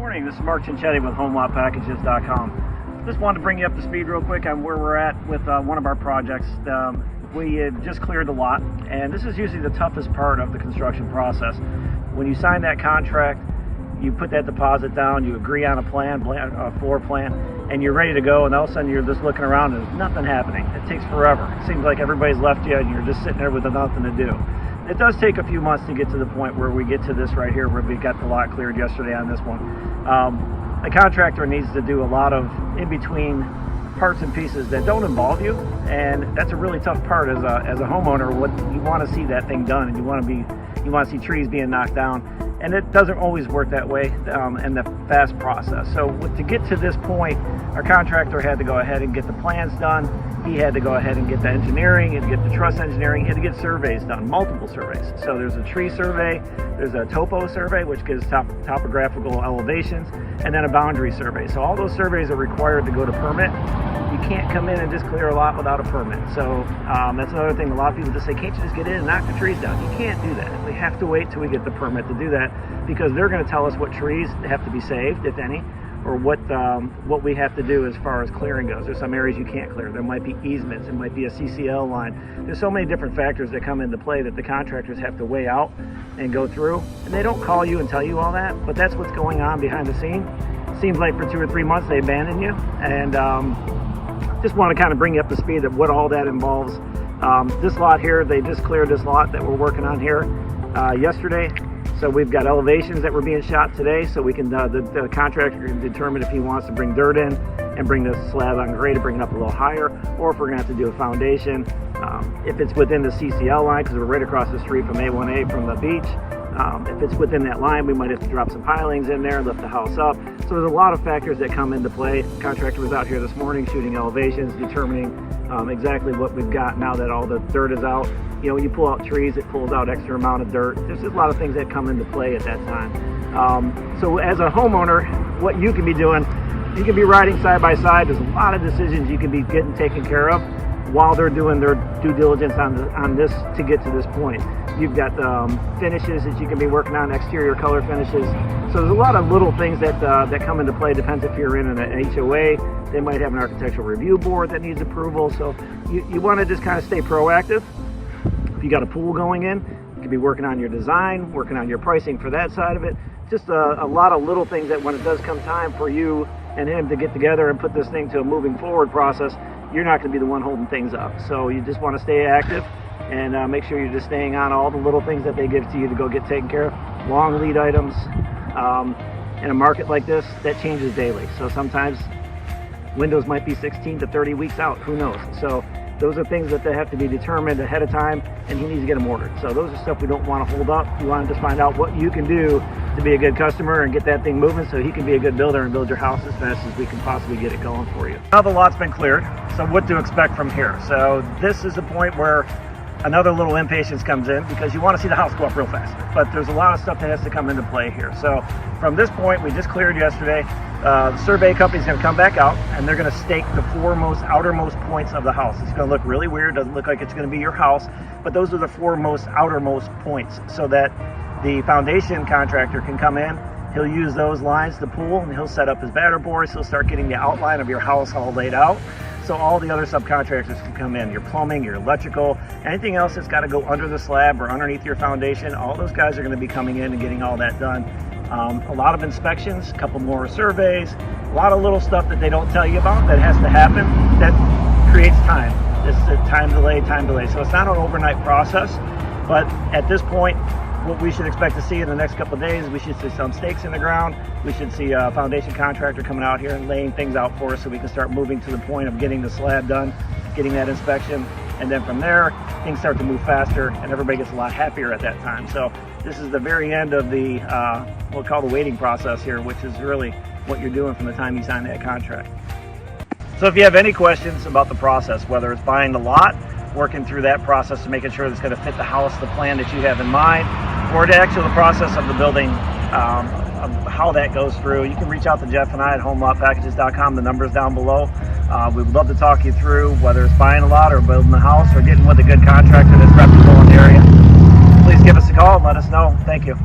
Morning, this is Mark Cinchetti with HomeLotPackages.com. Just wanted to bring you up to speed real quick on where we're at with one of our projects. We had just cleared the lot, and this is usually the toughest part of the construction process. When you sign that contract, you put that deposit down, you agree on a floor plan, and you're ready to go, and all of a sudden you're just looking around and there's nothing happening. It takes forever. It seems like everybody's left you and you're just sitting there with nothing to do. It does take a few months to get to the point where we get to this right here, where we got the lot cleared yesterday on this one. A contractor needs to do a lot of in-between parts and pieces that don't involve you, and that's a really tough part as a homeowner. What you want to see that thing done, and you want to see trees being knocked down, and it doesn't always work that way in the fast process. So to get to this point, our contractor had to go ahead and get the plans done. He had to go ahead and get the engineering and get the truss engineering. He had to get surveys done, multiple surveys. So there's a tree survey, there's a topo survey, which gives topographical elevations, and then a boundary survey. So all those surveys are required to go to permit. You can't come in and just clear a lot without a permit. So that's another thing. A lot of people just say, can't you just get in and knock the trees down? You can't do that. We have to wait till we get the permit to do that, because they're going to tell us what trees have to be saved, if any, or what we have to do as far as clearing goes. There's some areas you can't clear. There might be easements. It might be a CCL line. There's so many different factors that come into play that the contractors have to weigh out and go through. And they don't call you and tell you all that, but that's what's going on behind the scene. Seems like for 2 or 3 months they abandoned you, and just want to kind of bring you up to speed of what all that involves. This lot here, they just cleared this lot that we're working on here yesterday. So we've got elevations that were being shot today, so we can the contractor can determine if he wants to bring dirt in and bring the slab on grade to bring it up a little higher, or if we're going to have to do a foundation. If it's within the CCL line, because we're right across the street from A1A from the beach, if it's within that line, we might have to drop some pilings in there and lift the house up. So there's a lot of factors that come into play. The contractor was out here this morning shooting elevations, determining exactly what we've got now that all the dirt is out. You know, when you pull out trees, it pulls out extra amount of dirt. There's just a lot of things that come into play at that time. So as a homeowner, what you can be doing, you can be riding side by side. There's a lot of decisions you can be getting taken care of while they're doing their due diligence on this to get to this point. You've got finishes that you can be working on, exterior color finishes. So there's a lot of little things that come into play. Depends if you're in an HOA. They might have an architectural review board that needs approval. So you want to just kind of stay proactive. If you got a pool going in, you could be working on your design, working on your pricing for that side of it. Just a lot of little things that when it does come time for you and him to get together and put this thing to a moving forward process, you're not going to be the one holding things up. So you just want to stay active and make sure you're just staying on all the little things that they give to you to go get taken care of. Long lead items. In a market like this, that changes daily. So sometimes windows might be 16 to 30 weeks out. Who knows? So those are things that they have to be determined ahead of time, and he needs to get them ordered. So those are stuff we don't want to hold up. We want to just find out what you can do to be a good customer and get that thing moving so he can be a good builder and build your house as fast as we can possibly get it going for you. Now the lot's been cleared, so what to expect from here. So this is the point where another little impatience comes in, because you want to see the house go up real fast. But there's a lot of stuff that has to come into play here. So from this point, we just cleared yesterday. The survey company's going to come back out, and they're going to stake the outermost points of the house. It's going to look really weird. Doesn't look like it's going to be your house, but those are the outermost points, so that the foundation contractor can come in. He'll use those lines to pull, and he'll set up his batter boards. He'll start getting the outline of your house all laid out. So all the other subcontractors can come in, your plumbing, your electrical, anything else that's got to go under the slab or underneath your foundation. All those guys are going to be coming in and getting all that done. A lot of inspections, a couple more surveys, a lot of little stuff that they don't tell you about that has to happen that creates time. This is a time delay. So it's not an overnight process, but at this point, what we should expect to see in the next couple of days, we should see some stakes in the ground. We should see a foundation contractor coming out here and laying things out for us so we can start moving to the point of getting the slab done, getting that inspection. And then from there, things start to move faster and everybody gets a lot happier at that time. So this is the very end of the, we'll call the waiting process here, which is really what you're doing from the time you sign that contract. So if you have any questions about the process, whether it's buying the lot, working through that process to making sure that it's going to fit the house, the plan that you have in mind, or the actual process of the building, of how that goes through, you can reach out to Jeff and I at HomeLotPackages.com. The number's down below. We would love to talk you through whether it's buying a lot or building a house or getting with a good contractor that's reputable in the area. Please give us a call and let us know. Thank you.